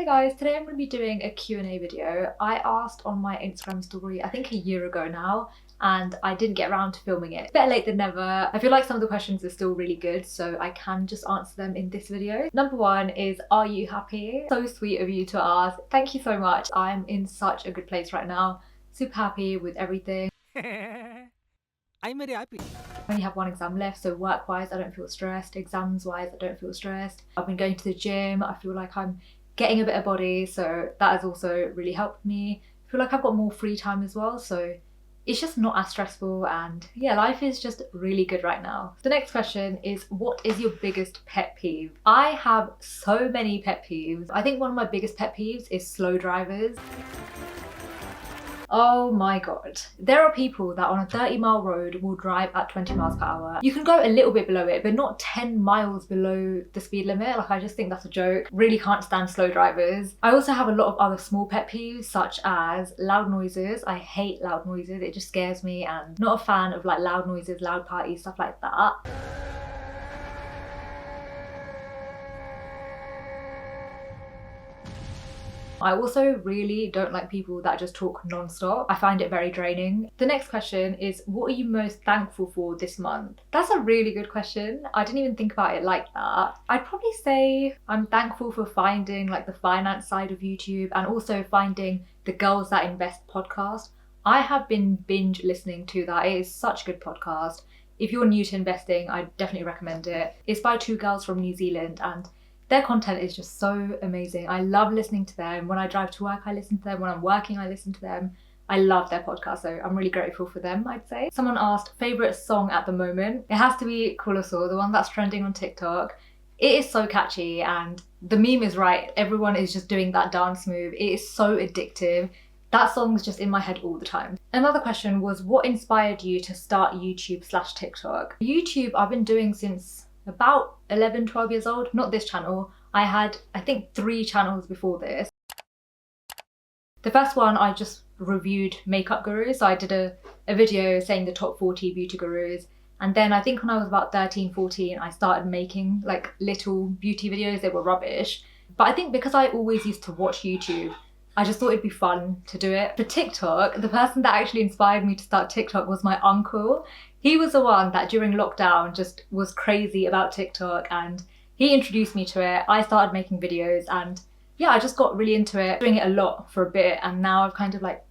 Hey guys, today I'm going to be doing a Q&A video. I asked on my Instagram story, I think a year ago now, and I didn't get around to filming it. Better late than never. I feel like some of the questions are still really good, so I can just answer them in this video. Number one is, are you happy? So sweet of you to ask. Thank you so much. I'm in such a good place right now. Super happy with everything. I'm very happy. I only have one exam left, so work-wise I don't feel stressed. Exams-wise I don't feel stressed. I've been going to the gym. I feel like I'm getting a bit of body, so that has also really helped me. I feel like I've got more free time as well, so it's just not as stressful, and yeah, life is just really good right now. The next question is, what is your biggest pet peeve? I have so many pet peeves. I think one of my biggest pet peeves is slow drivers. Oh my god. There are people that on a 30-mile road will drive at 20 miles per hour. You can go a little bit below it, but not 10 miles below the speed limit. Like, I just think that's a joke. Really can't stand slow drivers. I also have a lot of other small pet peeves, such as loud noises. I hate loud noises. It just scares me, and not a fan of like loud noises, loud parties, stuff like that. I also really don't like people that just talk non-stop. I find it very draining. The next question is, what are you most thankful for this month? That's a really good question. I didn't even think about it like that. I'd probably say I'm thankful for finding like the finance side of YouTube, and also finding the Girls That Invest podcast. I have been binge listening to that. It is such a good podcast. If you're new to investing, I definitely recommend it. It's by two girls from New Zealand, and their content is just so amazing. I love listening to them. When I drive to work, I listen to them. When I'm working, I listen to them. I love their podcast, so I'm really grateful for them, I'd say. Someone asked, favourite song at the moment? It has to be Colossal, the one that's trending on TikTok. It is so catchy, and the meme is right. Everyone is just doing that dance move. It is so addictive. That song's just in my head all the time. Another question was, what inspired you to start YouTube/TikTok? YouTube I've been doing since about 11, 12 years old. Not this channel. I had, I think, 3 channels before this. The first one, I just reviewed makeup gurus. So I did a video saying the top 40 beauty gurus. And then I think when I was about 13, 14, I started making like little beauty videos. They were rubbish. But I think because I always used to watch YouTube, I just thought it'd be fun to do it. For TikTok, the person that actually inspired me to start TikTok was my uncle. He was the one that during lockdown just was crazy about TikTok, and he introduced me to it. I started making videos, and yeah, I just got really into it, doing it a lot for a bit, and now I've kind of like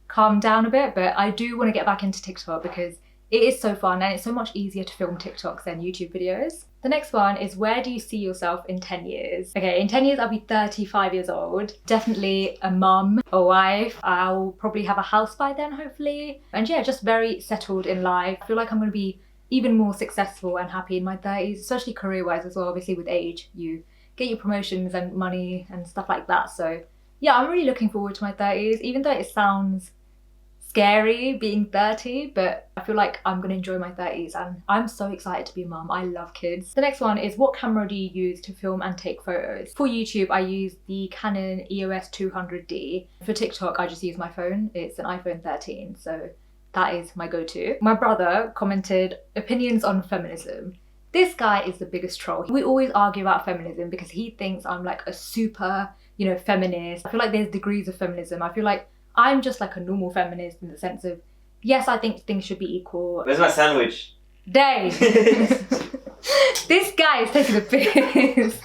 calmed down a bit, but I do want to get back into TikTok because it is so fun, and it's so much easier to film TikToks than YouTube videos. The next one is, where do you see yourself in 10 years? Okay, in 10 years I'll be 35 years old. Definitely a mum, a wife. I'll probably have a house by then, hopefully. And yeah, just very settled in life. I feel like I'm going to be even more successful and happy in my 30s, especially career-wise as well. Obviously with age, you get your promotions and money and stuff like that. So yeah, I'm really looking forward to my 30s, even though it sounds scary being 30, but I feel like I'm gonna enjoy my 30s, and I'm so excited to be a mum. I love kids. The next one is, what camera do you use to film and take photos? For YouTube, I use the Canon EOS 200D. For TikTok, I just use my phone. It's an iPhone 13, so that is my go-to. My brother commented, opinions on feminism. This guy is the biggest troll. We always argue about feminism because he thinks I'm like a super, feminist. I feel like there's degrees of feminism. I feel like I'm just like a normal feminist in the sense of, yes, I think things should be equal. Where's my sandwich? Dave! This guy is taking the piss.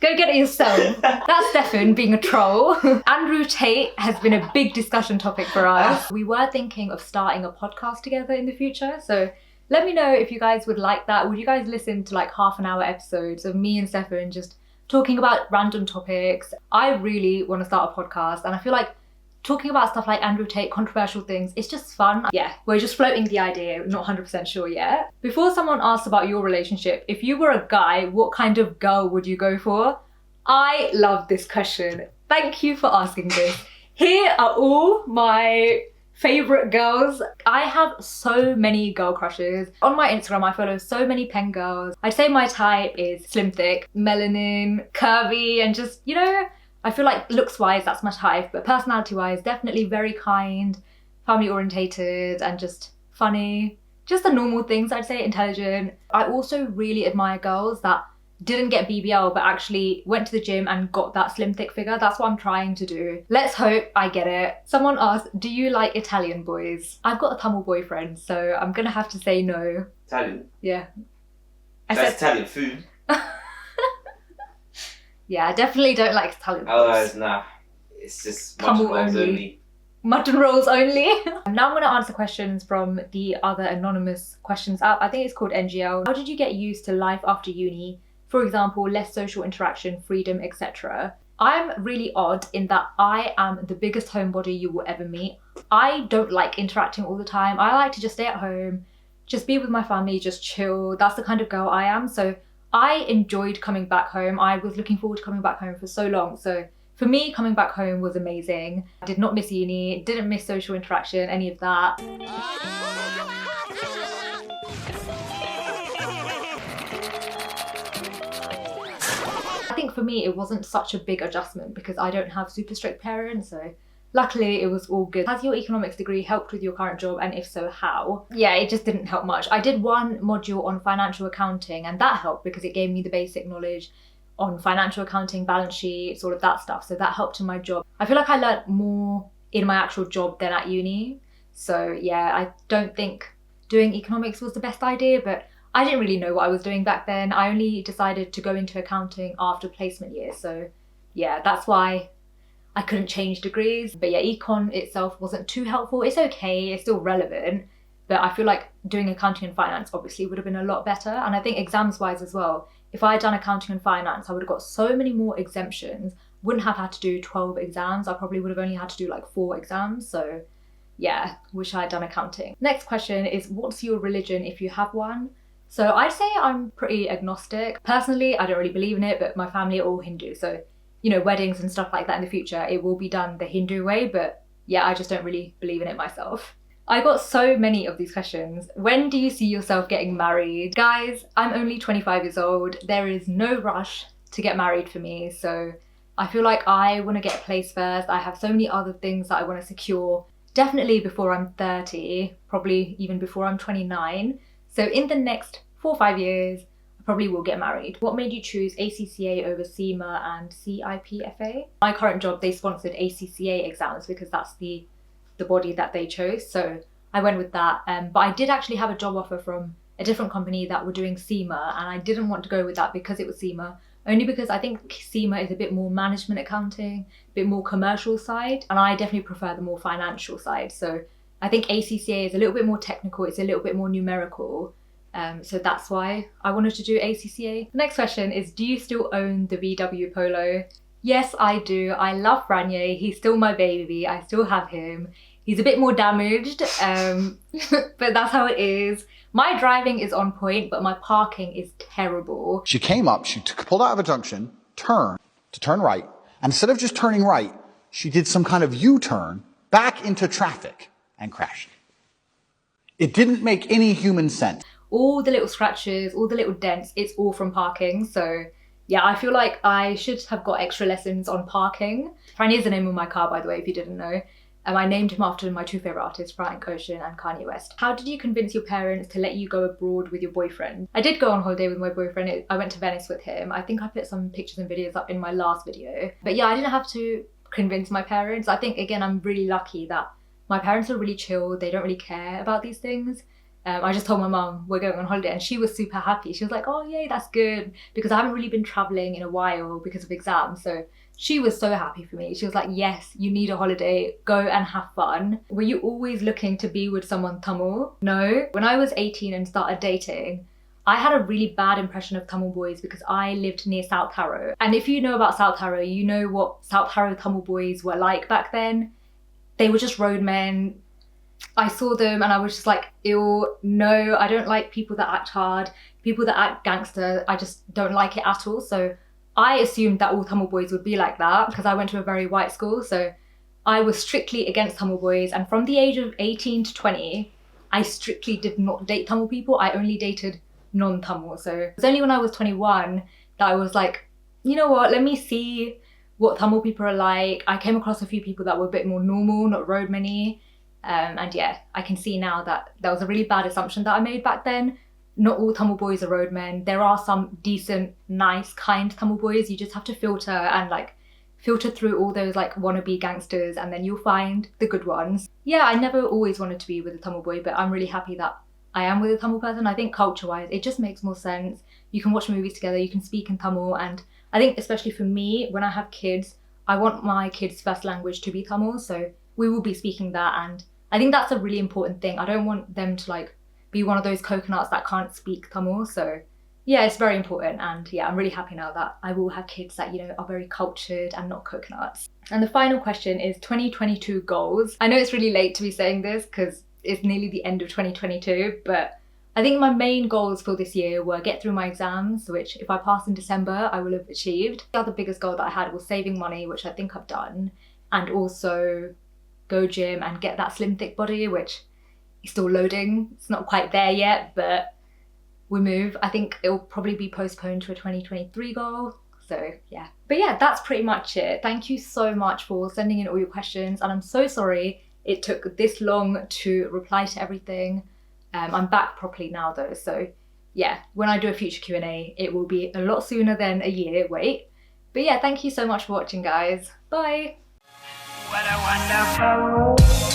Go get it yourself. That's Stefan being a troll. Andrew Tate has been a big discussion topic for us. We were thinking of starting a podcast together in the future, so let me know if you guys would like that. Would you guys listen to like half-an-hour episodes of me and Stefan just talking about random topics? I really want to start a podcast, and I feel like talking about stuff like Andrew Tate, controversial things, it's just fun. Yeah, we're just floating the idea, not 100% sure yet. Before someone asks about your relationship, if you were a guy, what kind of girl would you go for? I love this question. Thank you for asking this. Here are all my favourite girls. I have so many girl crushes. On my Instagram, I follow so many pen girls. I'd say my type is slim thick, melanin, curvy, and just, I feel like looks-wise, that's my type, but personality-wise, definitely very kind, family-orientated, and just funny. Just the normal things, I'd say, intelligent. I also really admire girls that didn't get BBL but actually went to the gym and got that slim thick figure. That's what I'm trying to do. Let's hope I get it. Someone asked, do you like Italian boys? I've got a Tamil boyfriend, so I'm gonna have to say no. Italian? Yeah. That's Italian food. Yeah, I definitely don't like Italian boys. Otherwise, nah. It's just mutton rolls only. Mutton rolls only. Now I'm going to answer questions from the other anonymous questions app. I think it's called NGL. How did you get used to life after uni? For example, less social interaction, freedom, etc. I'm really odd in that I am the biggest homebody you will ever meet. I don't like interacting all the time. I like to just stay at home, just be with my family, just chill. That's the kind of girl I am. So I enjoyed coming back home. I was looking forward to coming back home for so long. So for me, coming back home was amazing. I did not miss uni, didn't miss social interaction, any of that. I think for me, it wasn't such a big adjustment because I don't have super strict parents, so luckily it was all good. Has your economics degree helped with your current job, and if so, how? Yeah, it just didn't help much. I did one module on financial accounting and that helped because it gave me the basic knowledge on financial accounting, balance sheets, all of that stuff. So that helped in my job. I feel like I learned more in my actual job than at uni. So yeah, I don't think doing economics was the best idea, but I didn't really know what I was doing back then. I only decided to go into accounting after placement year. So yeah, that's why I couldn't change degrees. But yeah, econ itself wasn't too helpful. It's okay, it's still relevant, but I feel like doing accounting and finance obviously would have been a lot better. And I think exams wise as well, if I had done accounting and finance, I would have got so many more exemptions, wouldn't have had to do 12 exams. I probably would have only had to do like 4 exams. So yeah, wish I had done accounting. Next question is, what's your religion if you have one? So I'd say I'm pretty agnostic. Personally, I don't really believe in it, but my family are all Hindu. So, you know, weddings and stuff like that in the future, it will be done the Hindu way. But yeah, I just don't really believe in it myself. I got so many of these questions. When do you see yourself getting married? Guys, I'm only 25 years old. There is no rush to get married for me. So I feel like I want to get a place first. I have so many other things that I want to secure. Definitely before I'm 30, probably even before I'm 29. So in the next 4 or 5 years, I probably will get married. What made you choose ACCA over CIMA and CIPFA? My current job, they sponsored ACCA exams because that's the body that they chose. So I went with that. But I did actually have a job offer from a different company that were doing CIMA, and I didn't want to go with that because it was CIMA, only because I think CIMA is a bit more management accounting, a bit more commercial side, and I definitely prefer the more financial side. So I think ACCA is a little bit more technical, it's a little bit more numerical. So that's why I wanted to do ACCA. The next question is, do you still own the VW Polo? Yes, I do. I love Franier. He's still my baby. I still have him. He's a bit more damaged, but that's how it is. My driving is on point, but my parking is terrible. She came up, she pulled out of a junction, turned to turn right, and instead of just turning right, she did some kind of U-turn back into traffic and crashed. It didn't make any human sense. All the little scratches, all the little dents, it's all from parking. So yeah, I feel like I should have got extra lessons on parking. Franny is the name of my car, by the way, if you didn't know. I named him after my 2 favourite artists, Frank Ocean and Kanye West. How did you convince your parents to let you go abroad with your boyfriend? I did go on holiday with my boyfriend. I went to Venice with him. I think I put some pictures and videos up in my last video. But yeah, I didn't have to convince my parents. I think, again, I'm really lucky that my parents are really chill. They don't really care about these things. I just told my mum we're going on holiday and she was super happy. She was like, oh yay, that's good, because I haven't really been travelling in a while because of exams. So she was so happy for me. She was like, yes, you need a holiday, go and have fun. Were you always looking to be with someone Tamil? No. When I was 18 and started dating, I had a really bad impression of Tamil boys because I lived near South Harrow. And if you know about South Harrow, you know what South Harrow Tamil boys were like back then. They were just roadmen. I saw them and I was just like, ew, no, I don't like people that act hard, people that act gangster. I just don't like it at all. So I assumed that all Tamil boys would be like that because I went to a very white school. So I was strictly against Tamil boys. And from the age of 18 to 20, I strictly did not date Tamil people. I only dated non-Tamil. So it was only when I was 21 that I was like, you know what, let me see what Tamil people are like. I came across a few people that were a bit more normal, not roadmany. And yeah, I can see now that that was a really bad assumption that I made back then. not all Tamil boys are roadmen. There are some decent, nice, kind Tamil boys. You just have to filter and like filter through all those like wannabe gangsters, and then you'll find the good ones. Yeah, I never always wanted to be with a Tamil boy, but I'm really happy that I am with a Tamil person. I think culture-wise, it just makes more sense. You can watch movies together, you can speak in Tamil, and I think especially for me, when I have kids, I want my kids' first language to be Tamil, so we will be speaking that, and I think that's a really important thing. I don't want them to like be one of those coconuts that can't speak Tamil, so yeah, it's very important, and yeah, I'm really happy now that I will have kids that, you know, are very cultured and not coconuts. And the final question is 2022 goals. I know it's really late to be saying this because it's nearly the end of 2022, but I think my main goals for this year were get through my exams, which if I pass in December, I will have achieved. The other biggest goal that I had was saving money, which I think I've done, and also go gym and get that slim thick body, which is still loading. It's not quite there yet, but we move. I think it'll probably be postponed to a 2023 goal. So yeah, but yeah, that's pretty much it. Thank you so much for sending in all your questions, and I'm so sorry it took this long to reply to everything. I'm back properly now though, so yeah, when I do a future Q&A, it will be a lot sooner than a year wait. But yeah, thank you so much for watching, guys. Bye. What a wonderful